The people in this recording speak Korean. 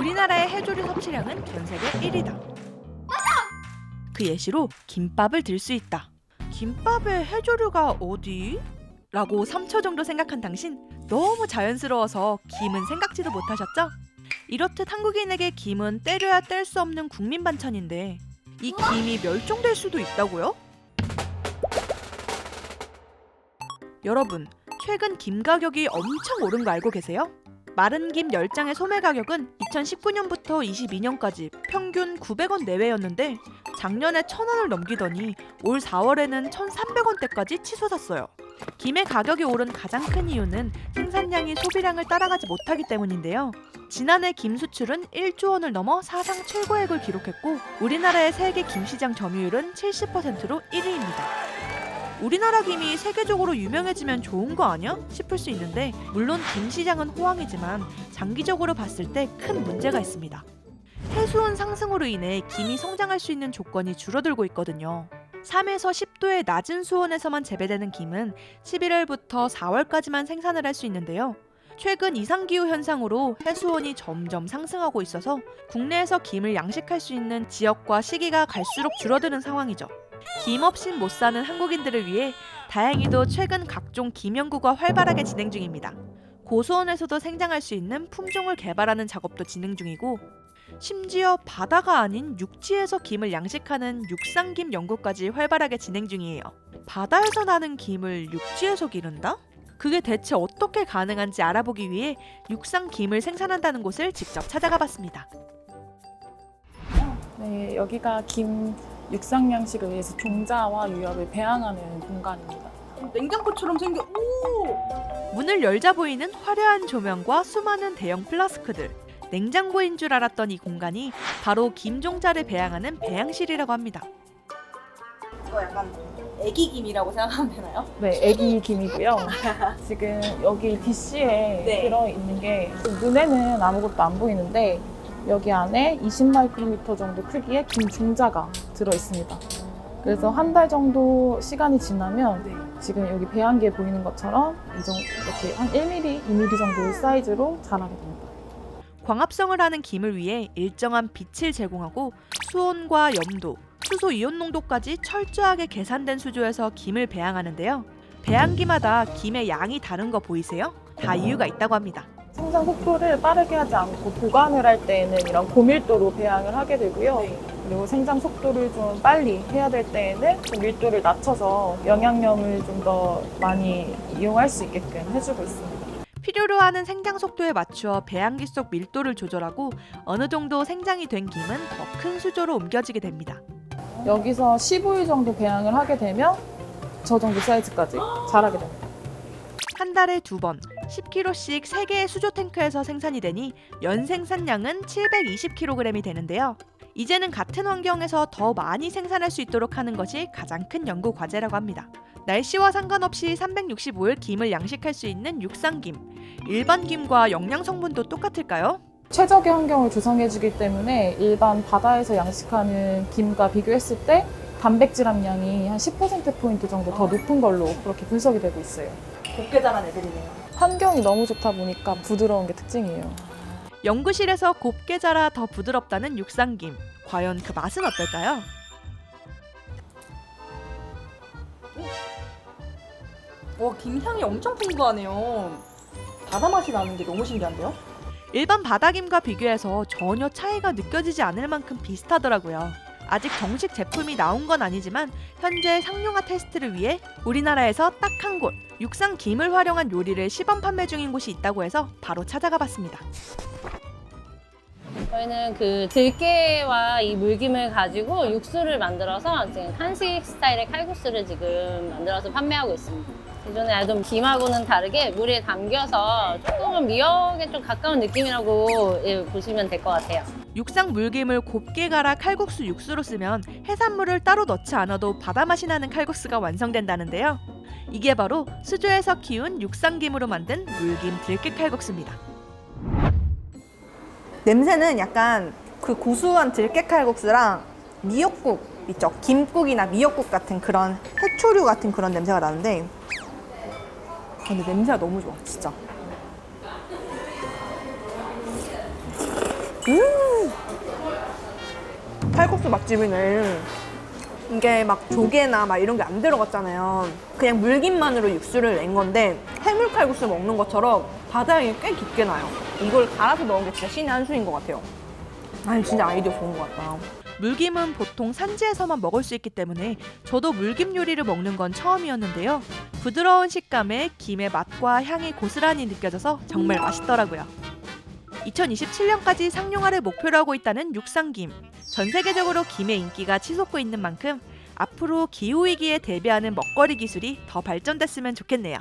우리나라의 해조류 섭취량은 전 세계 1위다. 그 예시로 김밥을 들 수 있다. 김밥에 해조류가 어디? 라고 3초 정도 생각한 당신, 너무 자연스러워서 김은 생각지도 못하셨죠? 이렇듯 한국인에게 김은 때려야 뗄 수 없는 국민 반찬인데 이 김이 멸종될 수도 있다고요? 여러분, 최근 김 가격이 엄청 오른 거 알고 계세요? 마른 김 10장의 소매 가격은 2019년부터 22년까지 평균 900원 내외였는데 작년에 1,000원을 넘기더니 올 4월에는 1,300원대까지 치솟았어요. 김의 가격이 오른 가장 큰 이유는 생산량이 소비량을 따라가지 못하기 때문인데요. 지난해 김 수출은 1조 원을 넘어 사상 최고액을 기록했고 우리나라의 세계 김 시장 점유율은 70%로 1위입니다. 우리나라 김이 세계적으로 유명해지면 좋은 거 아니야? 싶을 수 있는데 물론 김 시장은 호황이지만 장기적으로 봤을 때 큰 문제가 있습니다. 해수온 상승으로 인해 김이 성장할 수 있는 조건이 줄어들고 있거든요. 3에서 10도의 낮은 수온에서만 재배되는 김은 11월부터 4월까지만 생산을 할 수 있는데요. 최근 이상기후 현상으로 해수온이 점점 상승하고 있어서 국내에서 김을 양식할 수 있는 지역과 시기가 갈수록 줄어드는 상황이죠. 김 없인 못 사는 한국인들을 위해 다행히도 최근 각종 김 연구가 활발하게 진행 중입니다. 고수온에서도 생장할 수 있는 품종을 개발하는 작업도 진행 중이고 심지어 바다가 아닌 육지에서 김을 양식하는 육상김 연구까지 활발하게 진행 중이에요. 바다에서 나는 김을 육지에서 기른다? 그게 대체 어떻게 가능한지 알아보기 위해 육상김을 생산한다는 곳을 직접 찾아가 봤습니다. 네, 여기가 김 육상 양식을 위해서 종자와 유엽을 배양하는 공간입니다. 냉장고처럼 생겨. 오! 문을 열자 보이는 화려한 조명과 수많은 대형 플라스크들. 냉장고인 줄 알았던 이 공간이 바로 김 종자를 배양하는 배양실이라고 합니다. 이거 약간 애기 김이라고 생각하면 되나요? 네, 애기 김이고요. 지금 여기 DC에 네. 들어있는 게 눈에는 아무것도 안 보이는데 여기 안에 20마이크로미터 정도 크기의 김 종자가 들어있습니다. 그래서 한 달 정도 시간이 지나면 지금 여기 배양기에 보이는 것처럼 이렇게 한 1mm, 2mm 정도의 사이즈로 자라게 됩니다. 광합성을 하는 김을 위해 일정한 빛을 제공하고 수온과 염도, 수소 이온 농도까지 철저하게 계산된 수조에서 김을 배양하는데요. 배양기마다 김의 양이 다른 거 보이세요? 다 이유가 있다고 합니다. 생산 속도를 빠르게 하지 않고 보관을 할 때에는 이런 고밀도로 배양을 하게 되고요. 그리고 생장 속도를 좀 빨리 해야 될 때에는 좀 밀도를 낮춰서 영양염을 좀 더 많이 이용할 수 있게끔 해주고 있습니다. 필요로 하는 생장 속도에 맞추어 배양기 속 밀도를 조절하고 어느 정도 생장이 된 김은 더 큰 수조로 옮겨지게 됩니다. 여기서 15일 정도 배양을 하게 되면 저 정도 사이즈까지 자라게 됩니다. 한 달에 2번, 10kg씩 3개의 수조 탱크에서 생산이 되니 연 생산량은 720kg이 되는데요. 이제는 같은 환경에서 더 많이 생산할 수 있도록 하는 것이 가장 큰 연구 과제라고 합니다. 날씨와 상관없이 365일 김을 양식할 수 있는 육상김. 일반 김과 영양 성분도 똑같을까요? 최적의 환경을 조성해주기 때문에 일반 바다에서 양식하는 김과 비교했을 때 단백질 함량이 한 10%포인트 정도 더 높은 걸로 그렇게 분석이 되고 있어요. 곱게 자란 애들이네요. 환경이 너무 좋다 보니까 부드러운 게 특징이에요. 연구실에서 곱게 자라 더 부드럽다는 육상김. 과연 그 맛은 어떨까요? 와, 김향이 엄청 풍부하네요. 바다 맛이 나는 게 너무 신기한데요? 일반 바다김과 비교해서 전혀 차이가 느껴지지 않을 만큼 비슷하더라고요. 아직 정식 제품이 나온 건 아니지만 현재 상용화 테스트를 위해 우리나라에서 딱 한 곳 육상 김을 활용한 요리를 시범 판매 중인 곳이 있다고 해서 바로 찾아가 봤습니다. 저희는 그 들깨와 이 물김을 가지고 육수를 만들어서 지금 한식 스타일의 칼국수를 지금 만들어서 판매하고 있습니다. 기존에 알던 김하고는 다르게 물에 담겨서 조금은 미역에 좀 가까운 느낌이라고 보시면 될 것 같아요. 육상 물김을 곱게 갈아 칼국수 육수로 쓰면 해산물을 따로 넣지 않아도 바다 맛이 나는 칼국수가 완성된다는데요. 이게 바로 수조에서 키운 육상김으로 만든 물김 들깨 칼국수입니다. 냄새는 약간 그 고소한 들깨 칼국수랑 미역국 있죠? 김국이나 미역국 같은 그런 해초류 같은 그런 냄새가 나는데 근데 냄새가 너무 좋아, 진짜. 칼국수 맛집이네. 이게 막 조개나 막 이런 게 안 들어갔잖아요. 그냥 물김만으로 육수를 낸 건데 해물 칼국수 먹는 것처럼 바다향이 꽤 깊게 나요. 이걸 갈아서 넣은 게 진짜 신의 한 수인 것 같아요. 아니 진짜 아이디어 좋은 것 같다. 물김은 보통 산지에서만 먹을 수 있기 때문에 저도 물김 요리를 먹는 건 처음이었는데요. 부드러운 식감에 김의 맛과 향이 고스란히 느껴져서 정말 맛있더라고요. 2027년까지 상용화를 목표로 하고 있다는 육상김. 전 세계적으로 김의 인기가 치솟고 있는 만큼 앞으로 기후위기에 대비하는 먹거리 기술이 더 발전됐으면 좋겠네요.